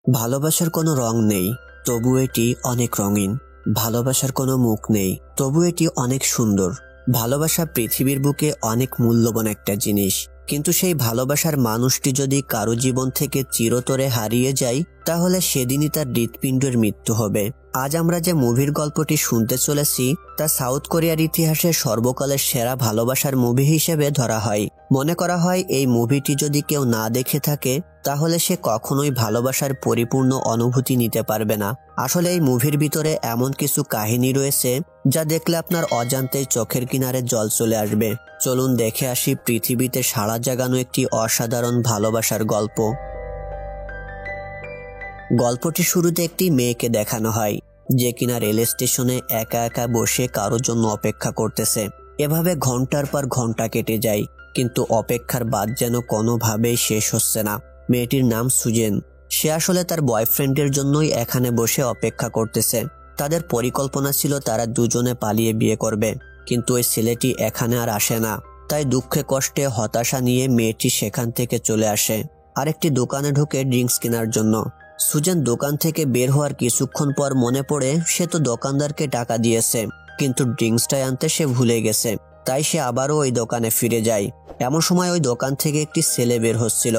ভালোবাসার কোনো রং নেই, তবু এটি অনেক রঙিন। ভালোবাসার কোনো মুখ নেই, তবু এটি অনেক সুন্দর। ভালোবাসা পৃথিবীর বুকে অনেক মূল্যবান একটা জিনিস, কিন্তু সেই ভালোবাসার মানুষটি যদি কারো জীবন থেকে চিরতরে হারিয়ে যায়, তাহলে সেদিনই তার হৃৎপিণ্ডের মৃত্যু হবে। আজ আমরা যে মুভির গল্পটি শুনতে চলেছি তা সাউথ কোরিয়ার ইতিহাসে সর্বকালের সেরা ভালোবাসার মুভি হিসেবে ধরা হয়। মনে করা হয় এই মুভিটি যদি কেউ না দেখে থাকে তাহলে সে কখনোই ভালোবাসার পরিপূর্ণ অনুভূতি নিতে পারবে না। আসলে এই মুভির ভিতরে এমন কিছু কাহিনী রয়েছে যা দেখলে আপনার অজান্তেই চোখের কিনারে জল চলে আসবে। চলুন দেখে আসি পৃথিবীতে সাড়া জাগানো একটি অসাধারণ ভালোবাসার গল্প। গল্পটি শুরুতে একটি মেয়েকে দেখানো হয় যে কিনা রেল স্টেশনে একা একা বসে কারো জন্য অপেক্ষা করতেছে। এভাবে ঘন্টার পর ঘন্টা কেটে যায়, কিন্তু অপেক্ষার বাদ যেন কোনোভাবেই শেষ হচ্ছে না। মেয়েটির নাম সুজেন। সে আসলে তার বয়ফ্রেন্ডের জন্যই এখানে বসে অপেক্ষা করতেছে। তাদের পরিকল্পনা ছিল তারা দুজনে পালিয়ে বিয়ে করবে, কিন্তু ওই ছেলেটি এখানে আর আসে না। তাই দুঃখে কষ্টে হতাশা নিয়ে মেয়েটি সেখান থেকে চলে আসে আরেকটি দোকানে ঢুকে ড্রিঙ্কস কেনার জন্য। সুজেন দোকান থেকে বের হওয়ার কিছুক্ষণ পর মনে পড়ে সে তো দোকানদারকে টাকা দিয়েছে, কিন্তু ড্রিঙ্কসটা আনতে সে ভুলে গেছে। তাই সে আবারও ওই দোকানে ফিরে যায়। এমন সময় ওই দোকান থেকে একটি ছেলে বের হচ্ছিল,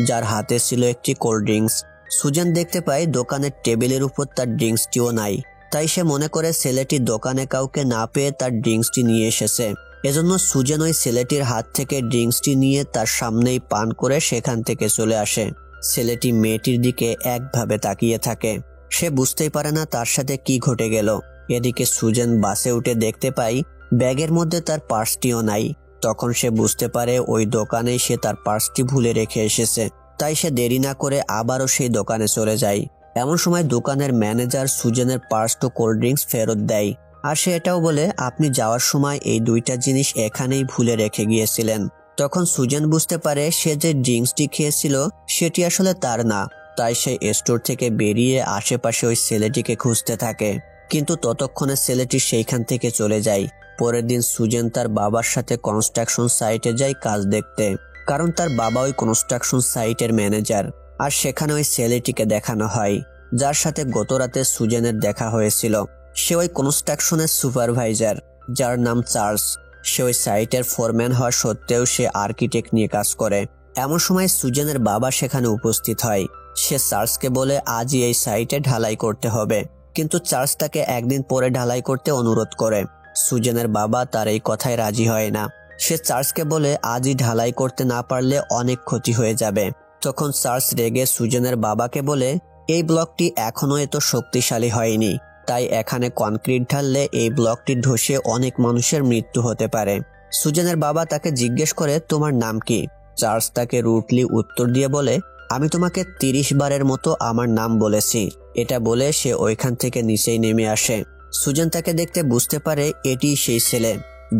যার হাতে ছিল একটি কোল্ড ড্রিঙ্কস। সুজেন দেখতে পায় দোকানের টেবিলের উপর তার ড্রিঙ্কসটিও নাই। তাই সে মনে করে ছেলেটি দোকানে কাউকে না পেয়ে তার ড্রিঙ্কসটি নিয়ে এসেছে। এজন্য সুজেন ওই ছেলেটির হাত থেকে ড্রিঙ্কসটি নিয়ে তার সামনেই পান করে সেখান থেকে চলে আসে। ছেলেটি মেয়েটির দিকে একভাবে তাকিয়ে থাকে। সে বুঝতেই পারে না তার সাথে কি ঘটে গেল। এদিকে সুজেন বাসে উঠে দেখতে পায় ব্যাগের মধ্যে তার পার্সটিও নাই। তখন সে বুঝতে পারে ওই দোকানেই সে তার পার্সটি ভুলে রেখে এসেছে। তাই সে দেরি না করে আবারও সেই দোকানে চলে যায়। এমন সময় দোকানের ম্যানেজার সুজেনের পার্স ও কোল্ড ড্রিঙ্কস ফেরত দেয়, আর সে এটাও বলে আপনি যাওয়ার সময় এই দুইটা জিনিস এখানেই ভুলে রেখে গিয়েছিলেন। তখন সুজেন বুঝতে পারে সে যে ড্রিঙ্কসটি খেয়েছিল সেটি আসলে তার না। তাই সে স্টোর থেকে বেরিয়ে আশেপাশে ওই ছেলেটিকে খুঁজতে থাকে, কিন্তু ততক্ষণে ছেলেটি সেইখান থেকে চলে যায়। পরের দিন সুজেন তার বাবার সাথে কনস্ট্রাকশন সাইটে যায় কাজ দেখতে, কারণ তার বাবা ওই কনস্ট্রাকশন সাইটের ম্যানেজার। আর সেখানে ওই ছেলেটিকে দেখানো হয় যার সাথে গতরাতে সুজেনের দেখা হয়েছিল। সে ওই কনস্ট্রাকশনের সুপারভাইজার, যার নাম চার্লস। সে ওই সাইটের ফোরম্যান হওয়া সত্ত্বেও সে আর্কিটেক্ট নিয়ে কাজ করে। এমন সময় সুজেনের বাবা সেখানে উপস্থিত হয়। সে চার্লসকে বলে আজই এই সাইটে ঢালাই করতে হবে, কিন্তু চার্লস তাকে একদিন পরে ঢালাই করতে অনুরোধ করে। সুজেনের বাবা তার এই কথায় রাজি হয় না। সে চার্লসকে বলে আজই ঢালাই করতে না পারলে অনেক ক্ষতি হয়ে যাবে। তখন চার্লস রেগে সুজেনের বাবাকে বলে এই ব্লকটি এখনো এত শক্তিশালী হয়নি, তাই এখানে কনক্রিট ঢাললে এই ব্লকটি ধসে অনেক মানুষের মৃত্যু হতে পারে। সুজেনের বাবা তাকে জিজ্ঞেস করে তোমার নাম কি? চার্লস তাকে রুটলি উত্তর দিয়ে বলে আমি তোমাকে 30 বারের মতো আমার নাম বলেছি। এটা বলে সে ওইখান থেকে নিচেই নেমে আসে। সুজেন তাকে দেখতে বুঝতে পারে এটি সেই ছেলে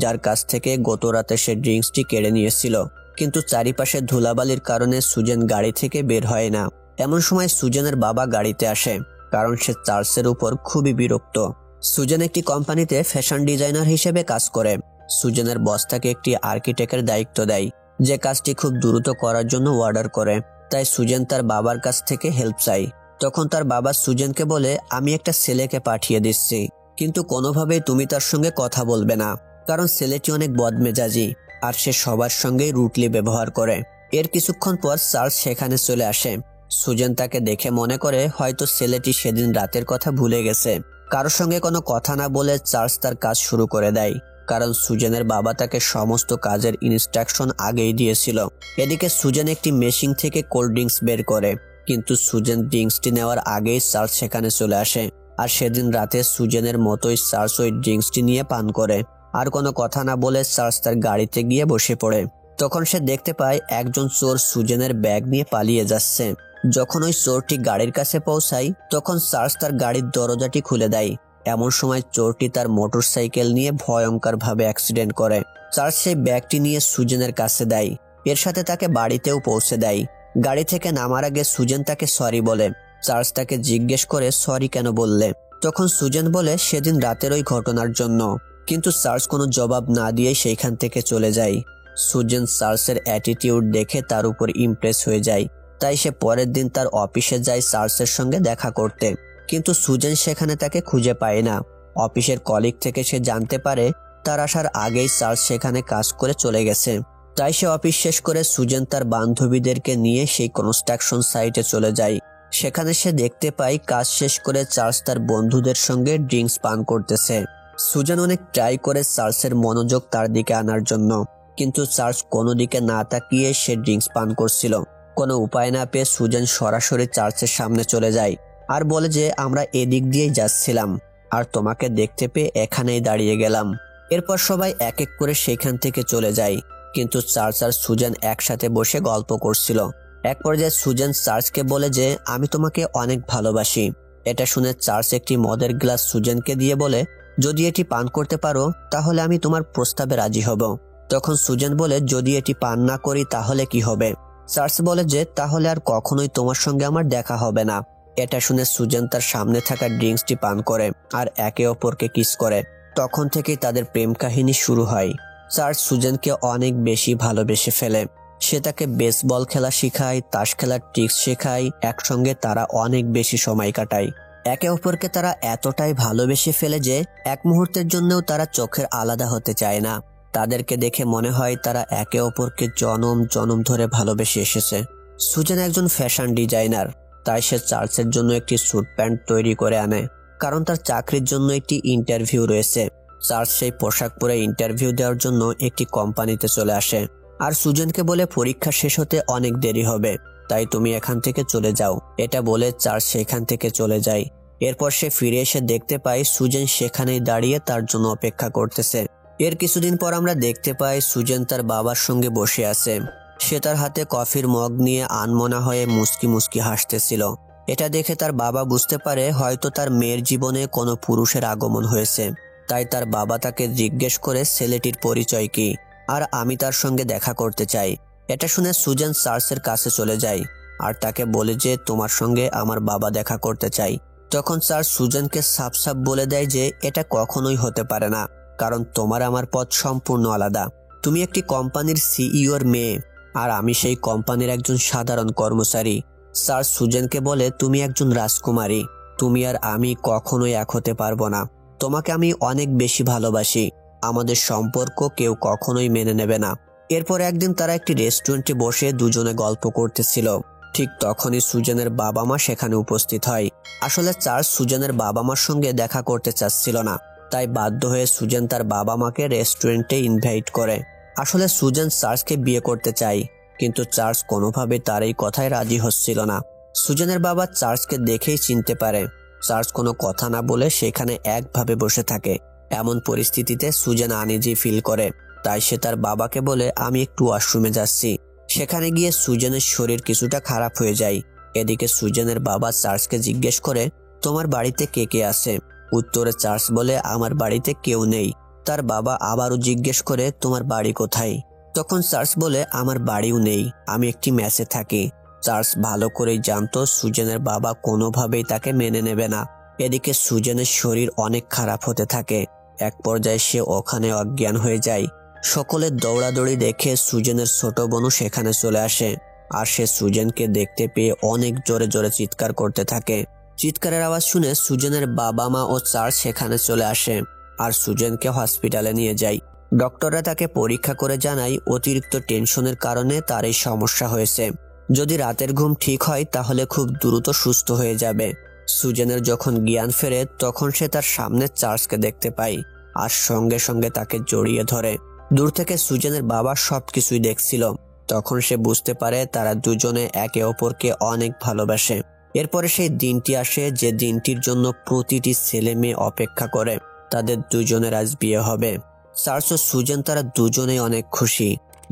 যার কাছ থেকে গত রাতে সে ড্রিঙ্কসটি কেড়ে নিয়েছিল, কিন্তু চারিপাশে ধুলাবালির কারণে সুজেন গাড়ি থেকে বের হয় না। এমন সময় সুজেনের বাবা গাড়িতে আসে, কারণ সে চার্লসের উপর খুবই বিরক্ত। সুজেন একটি কোম্পানিতে ফ্যাশন ডিজাইনার হিসেবে কাজ করে। সুজেনের বস তাকে একটি আর্কিটেক্টের দায়িত্ব দেয়, যে কাজটি খুব দ্রুত করার জন্য অর্ডার করে। তাই সুজেন তার বাবার কাছ থেকে হেল্প চায়। তখন তার বাবা সুজেনকে বলে আমি একটা ছেলেকে পাঠিয়ে দিচ্ছি, কিন্তু কোনোভাবেই তুমি তার সঙ্গে কথা বলবে না, কারণ ছেলেটি অনেক বদমেজাজি আর সে সবার সঙ্গেই রুটলি ব্যবহার করে। এর কিছুক্ষণ পর চার্লস সেখানে চলে আসে। সুজেন তাকে দেখে মনে করে হয়তো ছেলেটি সেদিন রাতের কথা ভুলে গেছে। কারোর সঙ্গে কোনো কথা না বলে চার্লস তার কাজ শুরু করে দেয়, কারণ সুজেনের বাবা তাকে সমস্ত কাজের ইনস্ট্রাকশন আগেই দিয়েছিল। এদিকে সুজেন একটি মেশিন থেকে কোল্ড ড্রিঙ্কস বের করে, কিন্তু সুজেন ড্রিঙ্কসটি নেওয়ার আগেই চার্লস সেখানে চলে আসে। আর সেদিন রাতে সুজেনের মতোই চার্লস ওই ড্রিঙ্কসটি নিয়ে পান করে। আর কোনো কথা না বলে চার্লস তার গাড়িতে গিয়ে বসে পড়ে। তখন সে দেখতে পায় একজন চোর সুজেনের ব্যাগ নিয়ে পালিয়ে যাচ্ছে। যখন ওই চোরটি গাড়ির কাছে পৌঁছায় তখন চার্লস তার গাড়ির দরজাটি খুলে দেয়। এমন সময় চোরটি তার মোটরসাইকেল নিয়ে ভয়ঙ্করভাবে অ্যাক্সিডেন্ট করে। চার্লস সেই ব্যাগটি নিয়ে সুজেনের কাছে দেয়, এর সাথে তাকে বাড়িতেও পৌঁছে দেয়। গাড়ি থেকে নামার আগে সুজেন তাকে সরি বলে। চার্লস তাকে জিজ্ঞেস করে সরি কেন বললে? তখন সুজেন বলে সেদিন রাতের ওই ঘটনার জন্য, কিন্তু চার্লস কোনো জবাব না দিয়ে সেইখান থেকে চলে যায়। সুজেন চার্লসের অ্যাটিটিউড দেখে তার উপর ইমপ্রেস হয়ে যায়। তাই সে পরের দিন তার অফিসে যায় চার্লসের সঙ্গে দেখা করতে, কিন্তু সুজেন সেখানে তাকে খুঁজে পায় না। অফিসের কলিগ থেকে সে জানতে পারে তার আসার আগেই চার্লস সেখানে কাজ করে চলে গেছে। তাই সে অফিস শেষ করে সুজেন তার বান্ধবীদেরকে নিয়ে সেই কনস্ট্রাকশন সাইটে চলে যায়। সেখানে সে দেখতে পায় কাজ শেষ করে চার্লস তার বন্ধুদের সঙ্গে ড্রিঙ্কস পান করতেছে। সুজেন অনেক ট্রাই করে চার্লসের মনোযোগ তার দিকে আনার জন্য, কিন্তু চার্লস কোনো দিকে না তাকিয়ে সে ড্রিঙ্কস পান করছিল। কোনো উপায় না পেয়ে সুজেন সরাসরি চার্লসের সামনে চলে যায় আর বলে যে আমরা এদিক দিয়েই যাচ্ছিলাম আর তোমাকে দেখতে পেয়ে এখানেই দাঁড়িয়ে গেলাম। এরপর সবাই এক এক করে সেখান থেকে চলে যায়, কিন্তু চার্লস আর সুজেন একসাথে বসে গল্প করছিল। এক পর্যায়ে সুজেন চার্লসকে বলে যে আমি তোমাকে অনেক ভালোবাসি। এটা শুনে চার্লস একটি মদের গ্লাস সুজেনকে দিয়ে বলে যদি এটি পান করতে পারো তাহলে আমি তোমার প্রস্তাবে রাজি হব। তখন সুজেন বলে যদি এটি পান না করি তাহলে কি হবে? চার্লস বলে যে তাহলে আর কখনোই তোমার সঙ্গে আমার দেখা হবে না। এটা শুনে সুজেন তার সামনে থাকা ড্রিঙ্কসটি পান করে আর একে অপরকে কিস করে। তখন থেকেই তাদের প্রেম কাহিনী শুরু হয়। চার্লস সুজেনকে অনেক বেশি ভালোবেসে ফেলে। সে তাকে বেসবল খেলা শেখায়, তাস খেলার ট্রিক্স শেখায়। একসঙ্গে তারা অনেক বেশি সময় কাটায়। একে অপরকে তারা এতটাই ভালোবেসে ফেলে যে এক মুহূর্তের জন্যও তারা চোখের আলাদা হতে চায় না। তাদেরকে দেখে মনে হয় তারা একে অপরকে জনম জনম ধরে ভালোবেসে এসেছে। সুজেন একজন ফ্যাশন ডিজাইনার, তাই সে চার্লসের জন্য একটি স্যুট প্যান্ট তৈরি করে আনে, কারণ তার চাকরির জন্য একটি ইন্টারভিউ রয়েছে। চার্লস সেই পোশাক পরে ইন্টারভিউ দেওয়ার জন্য একটি কোম্পানিতে চলে আসে আর সুজেনকে বলে পরীক্ষা শেষ হতে অনেক দেরি হবে, তাই তুমি এখান থেকে চলে যাও। এটা বলে চার্লস সেখান থেকে চলে যায়। এরপর সে ফিরে এসে দেখতে পায় সুজেন সেখানেই দাঁড়িয়ে তার জন্য অপেক্ষা করতেছে। এর কিছুদিন পর আমরা দেখতে পাই সুজেন তার বাবার সঙ্গে বসে আছে। সে তার হাতে কফির মগ নিয়ে আনমনা হয়ে মুস্কি মুস্কি হাসতেছিল। এটা দেখে তার বাবা বুঝতে পারে হয়তো তার মেয়ের জীবনে কোনো পুরুষের আগমন হয়েছে। তাই তার বাবা তাকে জিজ্ঞেস করে ছেলেটির পরিচয় কি আর আমি তার সঙ্গে দেখা করতে চাই। এটা শুনে সুজেন চার্লসের কাছে চলে যায় আর তাকে বলে যে তোমার সঙ্গে আমার বাবা দেখা করতে চাই। তখন চার্লস সুজেনকে সাফ সাফ বলে দেয় যে এটা কখনোই হতে পারে না, কারণ তোমার আমার পথ সম্পূর্ণ আলাদা। তুমি একটি কোম্পানির সিইওর মেয়ে আর আমি সেই কোম্পানির একজন সাধারণ কর্মচারী। চার্লস সুজেনকে বলে তুমি একজন রাজকুমারী, তুমি আর আমি কখনোই এক হতে পারবো না। তোমাকে আমি অনেক বেশি ভালোবাসি, আমাদের সম্পর্ক কেউ কখনোই মেনে নেবে না। এরপর একদিন তারা একটি রেস্টুরেন্টে বসে দুজনে গল্প করতেছিল। ঠিক তখনই সুজেনের বাবা মা সেখানে উপস্থিত হয়। আসলে চার্লস সুজেনের বাবা মার সঙ্গে দেখা করতে চাচ্ছিল না, তাই বাধ্য হয়ে সুজেন তার বাবা মাকে রেস্টুরেন্টে ইনভাইট করে। আসলে সুজেন চার্লসকে বিয়ে করতে চায়, কিন্তু চার্লস কোনোভাবে তার এই কথায় রাজি হচ্ছিল না। সুজেনের বাবা চার্লসকে দেখেই চিনতে পারে। চার্লস কোনো কথা না বলে সেখানে একভাবে বসে থাকে। এমন পরিস্থিতিতে সুজেন আনইজি ফিল করে, তাই সে তার বাবাকে বলে আমি একটু ওয়াশরুমে যাচ্ছি। সেখানে গিয়ে সুজেনের শরীর কিছুটা খারাপ হয়ে যায়। এদিকে সুজেনের বাবা চার্লসকে জিজ্ঞেস করে তোমার বাড়িতে কে কে আছে? উত্তরে চার্লস বলে আমার বাড়িতে কেউ নেই। তার বাবা আবারও জিজ্ঞেস করে তোমার বাড়ি কোথায়? তখন চার্লস বলে আমার বাড়িও নেই, আমি একটি মেসে থাকি। চার্লস ভালো করেই জানতো সুজেনের বাবা কোনোভাবেই তাকে মেনে নেবে না। এদিকে সুজেনের শরীর অনেক খারাপ হতে থাকে। এক পর্যায়ে সে ওখানে অজ্ঞান হয়ে যায়। সকলের দৌড়াদৌড়ি দেখে সুজেনের ছোট বোনও সেখানে চলে আসে আর সে সুজেনকে দেখতে পেয়ে অনেক জোরে জোরে চিৎকার করতে থাকে। চিৎকারের আওয়াজ শুনে সুজেনের বাবা মা ও চার্লস সেখানে চলে আসে আর সুজেনকে হসপিটালে নিয়ে যায়। ডক্টররা তাকে পরীক্ষা করে জানায় অতিরিক্ত টেনশনের কারণে তার এই সমস্যা হয়েছে। যদি রাতের ঘুম ঠিক হয় তাহলে খুব দ্রুত সুস্থ হয়ে যাবে। সুজেনের যখন জ্ঞান ফেরে তখন সে তার সামনে চার্লসকে দেখতে পায় আর সঙ্গে সঙ্গে তাকে জড়িয়ে ধরে। দূর থেকে সুজেনের বাবা সবকিছুই দেখছিল। তখন সে বুঝতে পারে তারা দুজনে একে অপরকে অনেক ভালোবাসে। এরপরে সেই দিনটি আসে যে দিনটির জন্য প্রতিটি ছেলে মেয়ে অপেক্ষা করে। তাদের দুজনের আজ বিয়ে হবে। চার্লস ও সুজেন তারা দুজনেই অনেক খুশি।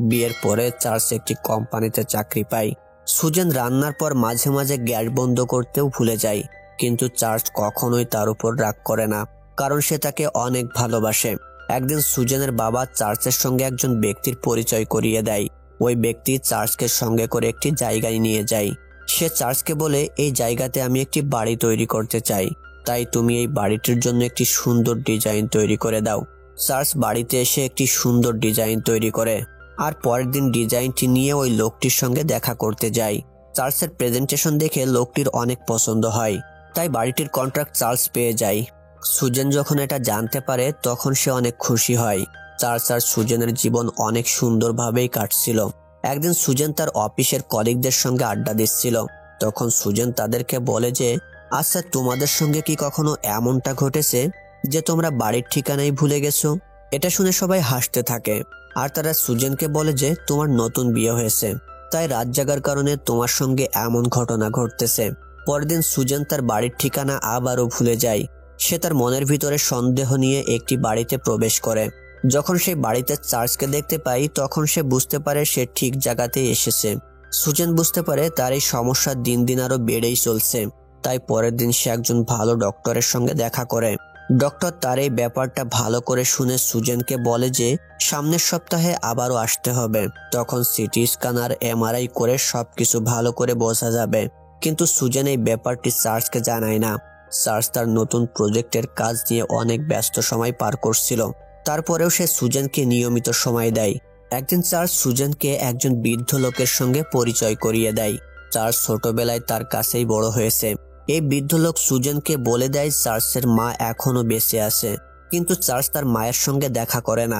বিয়ের পরে চার্লস একটি কোম্পানিতে চাকরি পায়। সুজেন রান্নার পর মাঝে মাঝে গ্যাস বন্ধ করতেও ভুলে যায়, কিন্তু চার্লস কখনোই তার উপর রাগ করে না, কারণ সে তাকে অনেক ভালোবাসে। একদিন সুজেনের বাবা চার্লসের সঙ্গে একজন ব্যক্তির পরিচয় করিয়ে দেয়। ওই ব্যক্তি চার্লসকে সঙ্গে করে একটি জায়গায় নিয়ে যায়। সে চার্লসকে বলে এই জায়গাতে আমি একটি বাড়ি তৈরি করতে চাই, তাই তুমি এই বাড়িটির জন্য একটি সুন্দর ডিজাইন তৈরি করে দাও। চার্লস বাড়িতে এসে একটি সুন্দর ডিজাইন তৈরি করে আর পরের দিন ডিজাইনটি নিয়ে ওই লোকটির সঙ্গে দেখা করতে যায়। চার্লসের প্রেজেন্টেশন দেখে লোকটির অনেক পছন্দ হয়, তাই বাড়িটির কন্ট্রাক্ট চার্লস পেয়ে যায়। সুজেন যখন এটা জানতে পারে তখন সে অনেক খুশি হয়। চার্লস আর সুজেনের জীবন অনেক সুন্দরভাবেই কাটছিল। একদিন সুজেন তার অফিসের কলিগদের সঙ্গে আড্ডা দিচ্ছিল। তখন সুজেন তাদেরকে বলে যে, আচ্ছা, তোমাদের সঙ্গে কি কখনো এমনটা ঘটেছে যে তোমরা বাড়ির ঠিকানাই ভুলে গেছো? এটা শুনে সবাই হাসতে থাকে, আর তারা সুজেনকে বলে যে তোমার নতুন বিয়ে হয়েছে, তাই রাত জাগার কারণে তোমার সঙ্গে এমন ঘটনা ঘটতেছে। পরের দিন সুজেন তার বাড়ির ঠিকানা আবারও ভুলে যায়। সে তার মনের ভিতরে সন্দেহ নিয়ে একটি বাড়িতে প্রবেশ করে। যখন সেই বাড়িতে চার্লসকে দেখতে পায় তখন সে বুঝতে পারে সে ঠিক জায়গাতেই এসেছে। সুজেন বুঝতে পারে তার এই সমস্যা দিন দিন আরো বেড়েই চলছে, তাই পরের দিন সে একজন ভালো ডক্টরের সঙ্গে দেখা করে। ডক্টর তার এই ব্যাপারটা ভালো করে শুনে সুজেনকে বলে যে সামনের সপ্তাহে আবারও আসতে হবে, তখন সিটি স্ক্যান আর এমআরআই করে সবকিছু ভালো করে বোঝা যাবে। কিন্তু সুজেন এই ব্যাপারটি চার্লসকে জানায় না। চার্লস তার নতুন প্রজেক্টের কাজ নিয়ে অনেক ব্যস্ত সময় পার করছিল। তারপরেও সে সুজেনকে নিয়মিত সময় দেয়। একদিন চার্লস সুজেনকে একজন বৃদ্ধ লোকের সঙ্গে পরিচয় করিয়ে দেয়। চার্লস ছোটবেলায় তার কাছেই বড় হয়েছে। এই বৃদ্ধ লোক সুজেনকে বলে দেয় চার্লসের মা এখনো বেঁচে আছে, কিন্তু চার্লস তার মায়ের সঙ্গে দেখা করে না।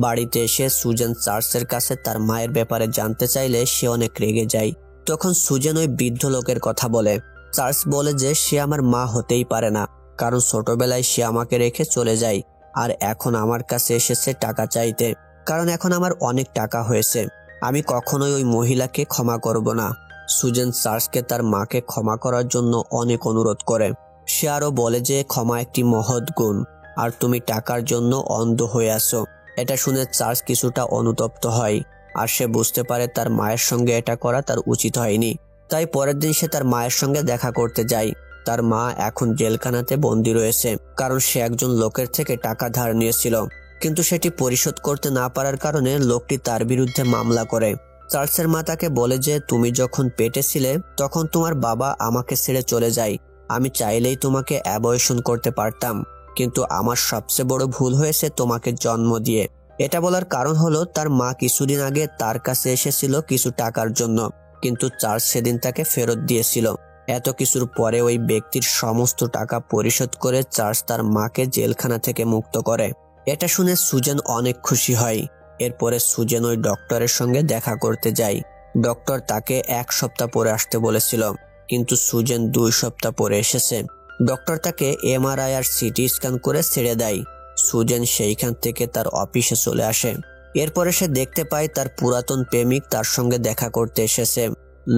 বাড়িতে এসে সুজেন চার্লসের কাছে তার মায়ের ব্যাপারে জানতে চাইলে সে অনেক রেগে যায়। তখন সুজেন ওই বৃদ্ধ লোকের কথা বলে। চার্লস বলে যে সে আমার মা হতেই পারে না, কারণ ছোটবেলায় সে আমাকে রেখে চলে যায়, আর এখন আমার কাছে এসেছে টাকা চাইতে, কারণ এখন আমার অনেক টাকা হয়েছে। আমি কখনোই ওই মহিলাকে ক্ষমা করব না। সুজেন চার্লসকে তার মাকে ক্ষমা করার জন্য অনেক অনুরোধ করে। সে আরো বলে যে ক্ষমা একটি মহৎ গুণ, আর তুমি টাকার জন্য অন্ধ হয়ে আসো। এটা শুনে চার্লস কিছুটা অনুতপ্ত হয়, আর সে বুঝতে পারে তার মায়ের সঙ্গে এটা করা তার উচিত হয়নি। তাই পরের দিন সে তার মায়ের সঙ্গে দেখা করতে যায়। তার মা এখন জেলখানাতে বন্দী রয়েছে, কারণ সে একজন লোকের থেকে টাকা ধার নিয়েছিল, কিন্তু সেটি পরিশোধ করতে না পারার কারণে লোকটি তার বিরুদ্ধে মামলা করে। চার্লসের মা তাকে বলে যে তুমি যখন পেটে ছিলে তখন তোমার বাবা আমাকে ছেড়ে চলে যায়। আমি চাইলেই তোমাকে অ্যাবর্শন করতে পারতাম, কিন্তু আমার সবচেয়ে বড় ভুল হয়েছে তোমাকে জন্ম দিয়ে। এটা বলার কারণ হলো তার মা কিছুদিন আগে তার কাছে এসেছিল কিছু টাকার জন্য, কিন্তু চার্লস সেদিন তাকে ফেরত দিয়েছিল। এত কিছুর পরে ওই ব্যক্তির সমস্ত টাকা পরিশোধ করে চার্লস তার মাকে জেলখানা থেকে মুক্ত করে। এটা শুনে সুজেন অনেক খুশি হয়। এরপরে সুজেন ওই ডক্টরের সঙ্গে দেখা করতে যায়। ডক্টর তাকে 1 সপ্তাহ পরে আসতে বলেছিল, কিন্তু সুজেন 2 সপ্তাহ পরে এসেছে। ডক্টর তাকে এমআরআই আর সিটি স্ক্যান করে ছেড়ে দেয়। সুজেন সেইখান থেকে তার অফিসে চলে আসে। এরপরে সে দেখতে পায় তার পুরাতন প্রেমিক তার সঙ্গে দেখা করতে এসেছে।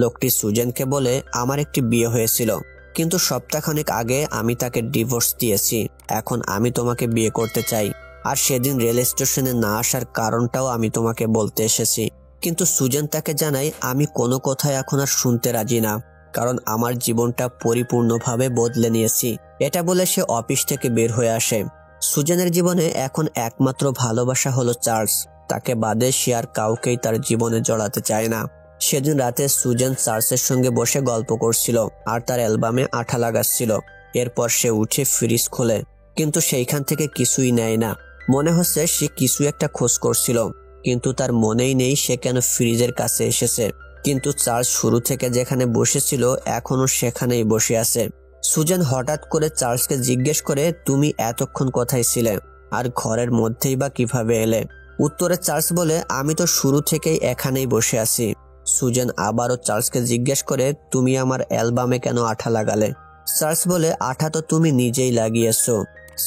লোকটি সুজেনকে বলে, আমার একটি বিয়ে হয়েছিল, কিন্তু সপ্তাহখানেক আগে আমি তাকে ডিভোর্স দিয়েছি। এখন আমি তোমাকে বিয়ে করতে চাই, আর সেদিন রেল স্টেশনে না আসার কারণটাও আমি তোমাকে বলতে এসেছি। কিন্তু সুজেন তাকে জানায়, আমি কোনো কথা এখন আর শুনতে রাজি না, কারণ আমার জীবনটা পরিপূর্ণভাবে বদলে নিয়েছি। এটা বলে সে অফিস থেকে বের হয়ে আসে। সুজেনের জীবনে এখন একমাত্র ভালোবাসা হলো চার্লস। তাকে বাদে সে আর কাউকেই তার জীবনে জড়াতে চায় না। সেদিন রাতে সুজেন চার্লসের সঙ্গে বসে গল্প করছিল আর তার অ্যালবামে আঠা লাগাচ্ছিল। এরপর সে উঠে ফ্রিজ খোলে, কিন্তু সেইখান থেকে কিছুই নেয় না। মনে হচ্ছে সে কিছু একটা খোঁজ করছিল, কিন্তু তার মনেই নেই সে কেন ফ্রিজের কাছে এসেছে। কিন্তু চার্লস শুরু থেকে যেখানে বসেছিল এখনো সেখানেই বসে আছে। সুজেন হঠাৎ করে চার্লসকে জিজ্ঞেস করে, তুমি এতক্ষণ কোথায় ছিলে, আর ঘরের মধ্যেই বা কিভাবে এলে? উত্তরে চার্লস বলে, আমি তো শুরু থেকেই এখানেই বসে আছি। সুজেন আবারও চার্লসকে জিজ্ঞেস করে, তুমি আমার অ্যালবামে কেন আঠা লাগালে? চার্লস বলে, আঠা তো তুমি নিজেই লাগিয়েছো।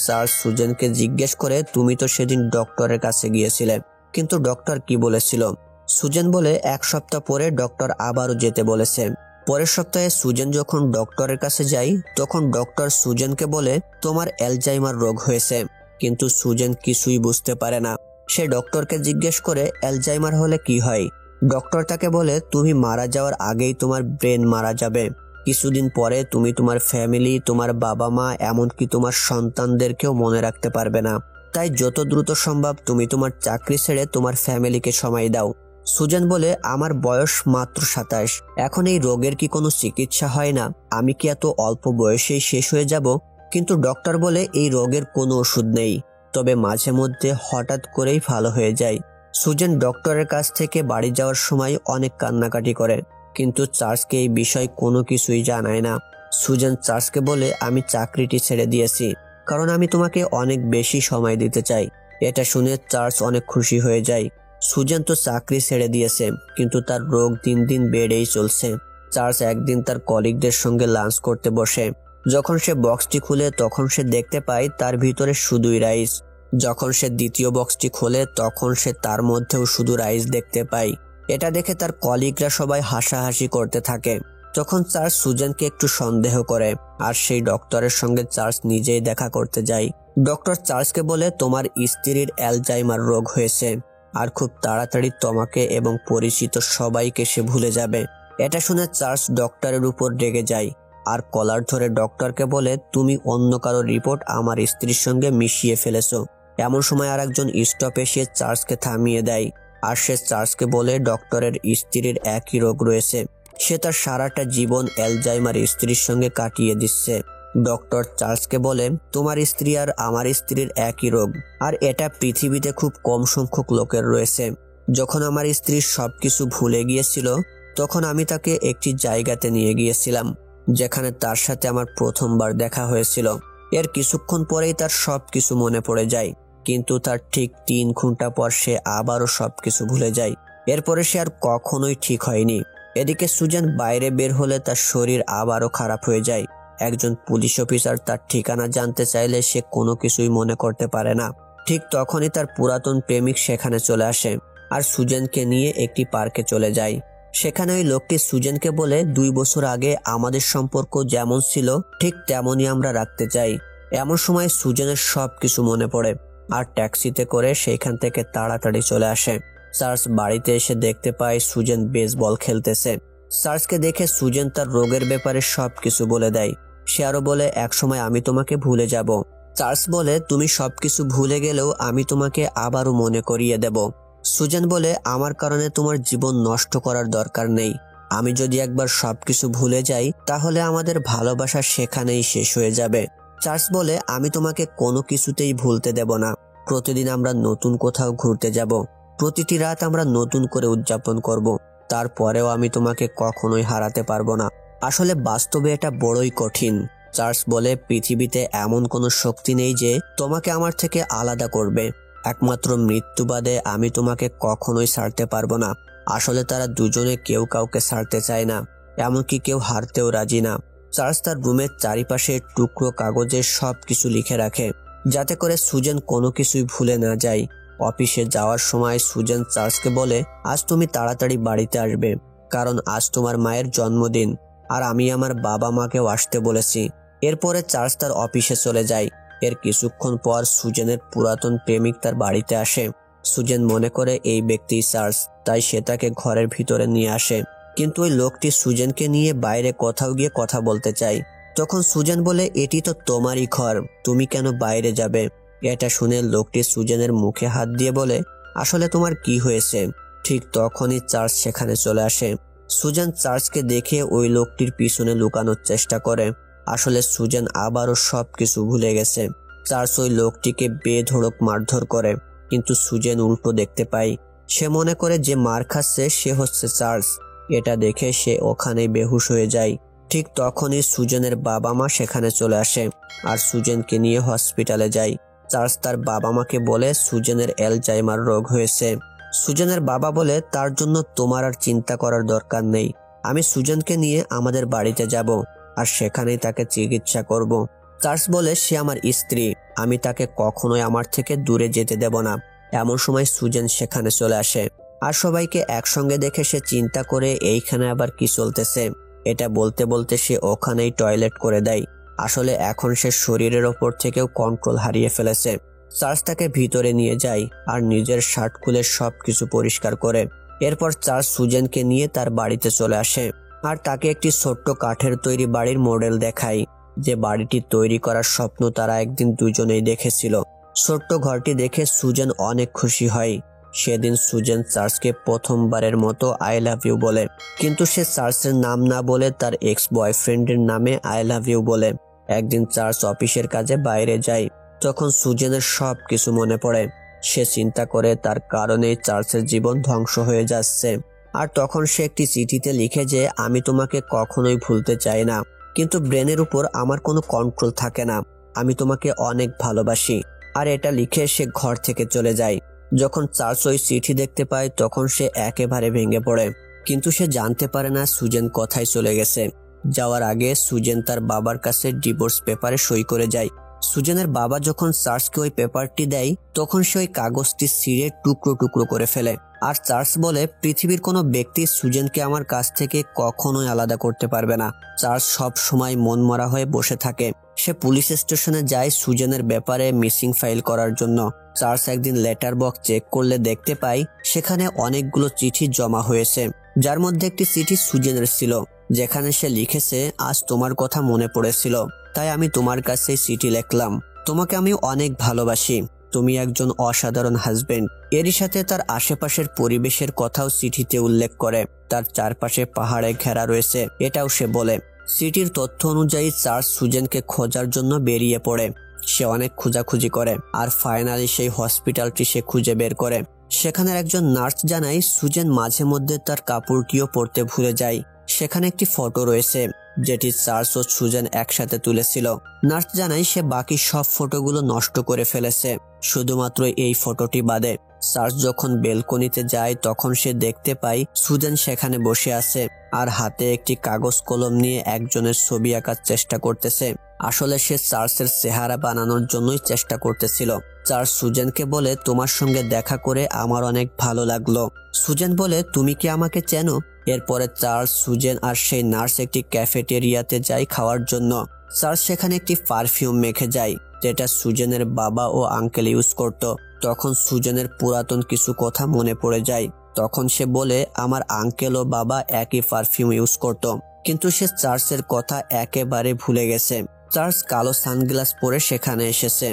চার্লস সুজেনকে জিজ্ঞেস করে, তুমি তো সেদিন ডক্টরের কাছে গিয়েছিলে, কিন্তু ডক্টর কি বলেছিল? সুজেন বলে, 1 সপ্তাহ পরে ডক্টর আবারও যেতে বলেছে। পরের সপ্তাহে সুজেন যখন ডক্টরের কাছে যায় তখন ডক্টর সুজেনকে বলে, তোমার অ্যালজাইমার রোগ হয়েছে। কিন্তু সুজেন কিছুই বুঝতে পারে না। সে ডক্টরকে জিজ্ঞেস করে, অ্যালজাইমার হলে কি হয়? ডক্টর তাকে বলে, তুমি মারা যাওয়ার আগেই তোমার ব্রেন মারা যাবে। কিছুদিন পরে তুমি তোমার ফ্যামিলি, তোমার বাবা মা, এমনকি তোমার সন্তানদেরকেও মনে রাখতে পারবে না। তাই যত দ্রুত সম্ভব তুমি তোমার চাকরি ছেড়ে তোমার ফ্যামিলিকে সময় দাও। সুজেন বলে, আমার বয়স মাত্র 27, এখন এই রোগের কি কোনো চিকিৎসা হয় না? আমি কি এত অল্প বয়সেই শেষ হয়ে যাব? কিন্তু ডক্টর বলে, এই রোগের কোনো ওষুধ নেই, তবে মাঝে মধ্যে হঠাৎ করেই ভালো হয়ে যায়। সুজেন ডক্টরের কাছ থেকে বাড়ি যাওয়ার সময় অনেক কান্নাকাটি করে। কিন্তু চার্লসকে এই বিষয় কোনো কিছুই জানায় না। সুজেন চার্লসকে বলে, আমি চাকরিটি ছেড়ে দিয়েছি, কারণ আমি তোমাকে অনেক বেশি সময় দিতে চাই। এটা শুনে চার্লস অনেক খুশি হয়ে যায়। সুজেন তো চাকরি ছেড়ে দিয়েছে, কিন্তু তার রোগ দিন দিন বেড়েই চলছে। চার্লস একদিন তার কলিগদের সঙ্গে লাঞ্চ করতে বসে। যখন সে বক্সটি খুলে তখন সে দেখতে পায় তার ভিতরে শুধুই রাইস। যখন সে দ্বিতীয় বক্সটি খোলে তখন সে তার মধ্যেও শুধু রাইস দেখতে পায়। এটা দেখে তার কলিগরা সবাই হাসাহাসি করতে থাকে। তখন চার্লস সুজেনকে একটু সন্দেহ করে, আর সেই ডক্টরের সঙ্গে চার্লস নিজেই দেখা করতে যায়। ডক্টর চার্লসকে বলে, তোমার স্ত্রীর অ্যালজাইমার রোগ হয়েছে, আর খুব তাড়াতাড়ি তোমাকে এবং পরিচিত সবাইকে সে ভুলে যাবে। এটা শুনে চার্লস ডক্টরের উপর রেগে যায়, আর কলার ধরে ডক্টরকে বলে, তুমি অন্য কারো রিপোর্ট আমার স্ত্রীর সঙ্গে মিশিয়ে ফেলেছো। এমন সময় আর একজন স্টপ এসে চার্লসকে থামিয়ে দেয়, আর সে চার্লসকে বলে, ডক্টরের স্ত্রীর একই রোগ রয়েছে, সে তার সারাটা জীবন অ্যালজাইমার স্ত্রীর সঙ্গে কাটিয়ে দিচ্ছে। ডক্টর চার্লসকে বলে, তোমার স্ত্রী আর আমার স্ত্রীর একই রোগ, আর এটা পৃথিবীতে খুব কম সংখ্যক লোকের রয়েছে। যখন আমার স্ত্রী সবকিছু ভুলে গিয়েছিল তখন আমি তাকে একটি জায়গাতে নিয়ে গিয়েছিলাম যেখানে তার সাথে আমার প্রথমবার দেখা হয়েছিল। এর কিছুক্ষণ পরেই তার সবকিছু মনে পড়ে যায়, কিন্তু তার ঠিক 3 ঘন্টা পর সে আবারও সবকিছু ভুলে যায়। এরপরে সে আর কখনোই ঠিক হয়নি। এদিকে সুজেন বাইরে বের হলে তার শরীর আবারও খারাপ হয়ে যায়। একজন পুলিশ অফিসার তার ঠিকানা জানতে চাইলে সে কোনো কিছুই মনে করতে পারে না। ঠিক তখনই তার পুরাতন প্রেমিক সেখানে চলে আসে, আর সুজেনকে নিয়ে একটি পার্কে চলে যায়। সেখানে ওই লোকটি সুজেনকে বলে, 2 বছর আগে আমাদের সম্পর্ক যেমন ছিল ঠিক তেমনই আমরা রাখতে চাই। এমন সময় সুজেনের সবকিছু মনে পড়ে, আর ট্যাক্সিতে করে সেখান থেকে তাড়াতাড়ি চলে আসে। চার্লস বাড়িতে এসে দেখতে পায় সুজেন বেসবল খেলতেছে। চার্লসকে দেখে সুজেন তার রোগের ব্যাপারে সবকিছু বলে দেয়। সে আরো বলে, একসময় আমি তোমাকে ভুলে যাব। চার্লস বলে, তুমি সবকিছু ভুলে গেলেও আমি তোমাকে আবারও মনে করিয়ে দেব। সুজেন বলে, আমার কারণে তোমার জীবন নষ্ট করার দরকার নেই। আমি যদি একবার সবকিছু ভুলে যাই তাহলে আমাদের ভালোবাসা সেখানেই শেষ হয়ে যাবে। চার্লস বলে, আমি তোমাকে কোনো কিছুতেই ভুলতে দেব না। প্রতিদিন আমরা নতুন কোথাও ঘুরতে যাব, প্রতিটি রাত আমরা নতুন করে উদযাপন করব। তারপরেও আমি তোমাকে কখনোই হারাতে পারবো না। আসলে বাস্তবে এটা বড়ই কঠিন। চার্লস বলে, পৃথিবীতে এমন কোনো শক্তি নেই যে তোমাকে আমার থেকে আলাদা করবে। একমাত্র মৃত্যু বাদে আমি তোমাকে কখনোই ছাড়তে পারবো না। আসলে তারা দুজনে কেউ কাউকে ছাড়তে চায় না, এমনকি কেউ হারতেও রাজি না। চার্লস তার রুমের চারিপাশে টুকরো কাগজে সবকিছু লিখে রাখে, যাতে করে সুজেন কোনো কিছুই ভুলে না যায়। অফিসে যাওয়ার সময় সুজেন চার্লসকে বলে, আজ তুমি তাড়াতাড়ি বাড়িতে আসবে, কারণ আজ তোমার মায়ের জন্মদিন, আর আমি আমার বাবা মাকেও আসতে বলেছি। এরপরে চার্লস তার অফিসে চলে যায়। এর কিছুক্ষণ পর সুজেনের পুরাতন প্রেমিক তার বাড়িতে আসে। সুজেন মনে করে এই ব্যক্তি চার্লস, তাই সে তাকে ঘরের ভিতরে নিয়ে আসে। কিন্তু ওই লোকটি সুজেনকে নিয়ে বাইরে কোথাও গিয়ে কথা বলতে চায়। তখন সুজেন বলে, এটি তো তোমারই ঘর, তুমি কেন বাইরে যাবে? এটা শুনে লোকটি সুজেনের মুখে হাত দিয়ে বলে, আসলে তোমার কি হয়েছে? ঠিক তখনই চার্লস সেখানে চলে আসে। সুজেন চার্লসকে দেখে ওই লোকটির পিছনে লুকানোর চেষ্টা করে। আসলে সুজেন আবারও সবকিছু ভুলে গেছে। চার্লস ওই লোকটিকে বেধড়ক মারধর করে, কিন্তু সুজেন উল্টো দেখতে পায়। সে মনে করে যে মার খাচ্ছে সে হচ্ছে চার্লস। এটা দেখে সে ওখানেই বেহুশ হয়ে যায়। ঠিক তখনই সুজেনের বাবা মা সেখানে চলে আসে, আর সুজেনকে নিয়ে হসপিটালে যায়। চার্লস তার বাবা মাকে বলে, সুজেনের অ্যালজাইমার রোগ হয়েছে। সুজেনের বাবা বলে, তার জন্য তোমার আর চিন্তা করার দরকার নেই। আমি সুজেনকে নিয়ে আমাদের বাড়িতে যাব, আর সেখানেই তাকে চিকিৎসা করব। চার্লস বলে, সে আমার স্ত্রী, আমি তাকে কখনোই আমার থেকে দূরে যেতে দেব না। এমন সময় সুজেন সেখানে চলে আসে, আর সবাইকে একসঙ্গে দেখে সে চিন্তা করে এইখানে আবার কি চলতেছে। এটা বলতে বলতে সে ওখানেই টয়লেট করে দেয়। আসলে এখন সে শরীরের ওপর থেকেও কন্ট্রোল হারিয়ে ফেলেছে। চার্লস তাকে ভিতরে নিয়ে যায়, আর নিজের শার্ট খুলে সবকিছু পরিষ্কার করে। এরপর চার্লস সুজেনকে নিয়ে তার বাড়িতে চলে আসে, আর তাকে একটি ছোট্ট কাঠের তৈরি বাড়ির মডেল দেখায়, যে বাড়িটি তৈরি করার স্বপ্ন তারা একদিন দুজনেই দেখেছিল। ছোট্ট ঘরটি দেখে সুজেন অনেক খুশি হয়। সেদিন সুজেন চার্লসকে প্রথমবারের মতো আই লাভ ইউ বলে, কিন্তু সে চার্লসের নাম না বলে তার এক্স বয়ফ্রেন্ডের নামে আই লাভ ইউ বলে। একদিন চার্লস অফিসের কাজে বাইরে যায়, তখন সুজেনের সবকিছু মনে পড়ে। সে চিন্তা করে তার কারণেই চার্লসের জীবন ধ্বংস হয়ে যাচ্ছে। আর তখন সে একটি চিঠিতে লিখে যে আমি তোমাকে কখনোই ভুলতে চাই না, কিন্তু ব্রেনের উপর আমার কোনো কন্ট্রোল থাকে না, আমি তোমাকে অনেক ভালোবাসি। আর এটা লিখে সে ঘর থেকে চলে যায়। যখন চার্লস ওই চিঠি দেখতে পায় তখন সে একেবারে ভেঙে পড়ে, কিন্তু সে জানতে পারে না সুজেন কোথায় চলে গেছে। যাওয়ার আগে সুজেন তার বাবার কাছে ডিভোর্স পেপারে সই করে যায়। সুজেনের বাবা যখন চার্লসকে ওই পেপারটি দেয় তখন সে ওই কাগজটি ছিঁড়ে টুকরো টুকরো করে ফেলে। আর চার্লস বলে পৃথিবীর কোনো ব্যক্তি সুজেনকে আমার কাছ থেকে কখনোই আলাদা করতে পারবে না। চার্লস সব সময় মনমরা হয়ে বসে থাকে। সে পুলিশ স্টেশনে যায় সুজেনের ব্যাপারে মিসিং ফাইল করার জন্য। চার্লস একদিন লেটার বক্স চেক করলে দেখতে পায় সেখানে অনেকগুলো চিঠি জমা হয়েছে, যার মধ্যে একটি চিঠি সুজেনের ছিল, যেখানে সে লিখেছে আজ তোমার কথা মনে পড়েছিল, তাই আমি তোমার কাছে চিঠি লিখলাম। তোমাকে আমি অনেক ভালোবাসি, তুমি একজন অসাধারণ হাজবেন্ড। এরই সাথে তার আশেপাশের পরিবেশের কথাও চিঠিতে উল্লেখ করে। তার চারপাশে পাহাড়ে ঘেরা রয়েছে এটাও সে বলে। চিঠির তথ্য অনুযায়ী চার্লস সুজেনকে খোঁজার জন্য বেরিয়ে পড়ে। সে অনেক খোঁজাখুঁজি করে আর ফাইনালি সেই হসপিটালটি সে খুঁজে বের করে। সেখানের একজন নার্স জানায় সুজেন মাঝে মধ্যে তার কাপড়টিও পরতে ভুলে যায়। সেখানে একটি ফটো রয়েছে যেটি চার্লস ও সুজেন একসাথে তুলেছিল। নার্স জানায় সে বাকি সব ফটোগুলো নষ্ট করে ফেলেছে, শুধুমাত্র এই ফটোটি বাদে। চার্লস যখন বেলকনিতে যায় তখন সে দেখতে পায় সুজেন সেখানে বসে আছে আর হাতে একটি কাগজ কলম নিয়ে একজনের ছবি আঁকার চেষ্টা করতেছে। আসলে সে চার্লসের চেহারা বানানোর জন্যই চেষ্টা করতেছিল। চার্লস সুজেনকে বলে তোমার সঙ্গে দেখা করে আমার অনেক ভালো লাগলো। সুজেন বলে তুমি কি আমাকে চেনো? এরপরে চার্লস, সুজেন আর সেই নার্স একটি ক্যাফেটেরিয়াতে যায় খাওয়ার জন্য। চার্লস সেখানে একটি পারফিউম মেখে যায় যেটা সুজেনের বাবা ও আঙ্কেল ইউজ করত। তখন সুজেনের পুরাতন কিছু কথা মনে পড়ে যায়। তখন সে বলে আমার আঙ্কেল ও বাবা একই পারফিউম ইউজ করত, কিন্তু সে চার্লসের কথা একেবারে ভুলে গেছে। চার্লস কালো সানগ্লাস পরে সেখানে এসেছে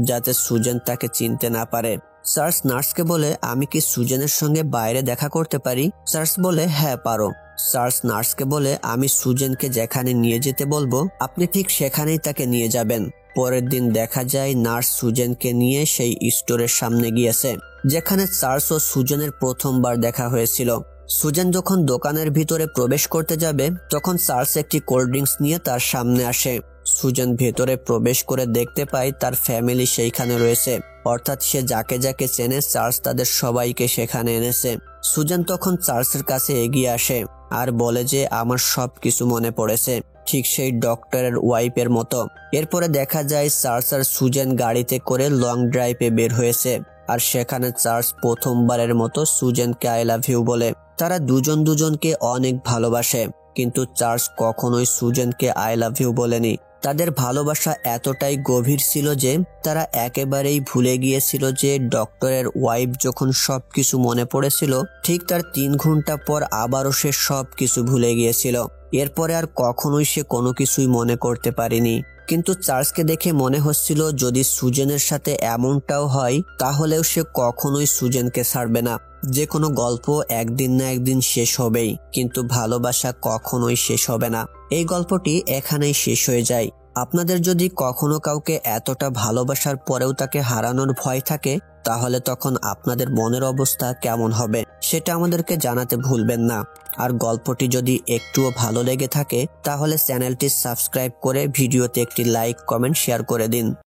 যাতে সুজেন তাকে চিনতে না পারে। চার্লস নার্সকে বলে আমি কি সুজেনের সঙ্গে বাইরে দেখা করতে পারি? চার্লস বলে হ্যাঁ পারো। চার্লস নার্সকে বলে আমি সুজেনকে যেখানে নিয়ে যেতে বলবো আপনি ঠিক সেখানেই তাকে নিয়ে যাবেন। পরের দিন দেখা যায় নার্স সুজেনকে নিয়ে সেই স্টোরের সামনে গিয়েছে যেখানে চার্লস ও সুজেনের প্রথমবার দেখা হয়েছিল। সুজেন যখন দোকানের ভিতরে প্রবেশ করতে যাবে তখন চার্লস একটি কোল্ড ড্রিঙ্কস নিয়ে তার সামনে আসে। সুজেন ভেতরে প্রবেশ করে দেখতে পায় তার ফ্যামিলি সেইখানে রয়েছে, অর্থাৎ সে যাকে যাকে চেনে চার্লস তাদের সবাইকে সেখানে এনেছে। সুজেন তখন চার্লসের কাছে এগিয়ে আসে আর বলে যে আমার সব কিছু মনে পড়েছে, ঠিক সেই ডক্টরের ওয়াইফের মতো। এরপরে দেখা যায় চার্লস আর সুজেন গাড়িতে করে লং ড্রাইভে বের হয়েছে আর সেখানে চার্লস প্রথমবারের মতো সুজেনকে আই লাভ ইউ বলে। তারা দুজন দুজনকে অনেক ভালোবাসে, কিন্তু চার্লস কখনোই সুজেনকে আই লাভ ইউ বলেনি। তাদের ভালোবাসা এতটাই গভীর ছিল যে তারা একেবারেই ভুলে গিয়েছিল যে ডক্টরের ওয়াইফ যখন সবকিছু মনে পড়েছিল ঠিক তার 3 ঘন্টা পর আবারও সে সবকিছু ভুলে গিয়েছিল। এরপরে আর কখনোই সে কোনো কিছুই মনে করতে পারেনি। কিন্তু চার্লসকে দেখে মনে হচ্ছিল যদি সুজেনের সাথে এমনটাও হয় তাহলেও সে কখনোই সুজেনকে ছাড়বে না। যে কোনো গল্প একদিন না একদিন শেষ হবেই, কিন্তু ভালোবাসা কখনোই শেষ হবে না। এই গল্পটি এখানেই শেষ হয়ে যায়। আপনাদের যদি কখনো কাউকে এতটা ভালোবাসার পরেও তাকে হারানোর ভয় থাকে তাহলে তখন আপনাদের মনের অবস্থা কেমন হবে সেটা আমাদেরকে জানাতে ভুলবেন না। আর গল্পটি যদি একটুও ভালো লেগে থাকে তাহলে চ্যানেলটি সাবস্ক্রাইব করে ভিডিওতে একটি লাইক, কমেন্ট, শেয়ার করে দিন।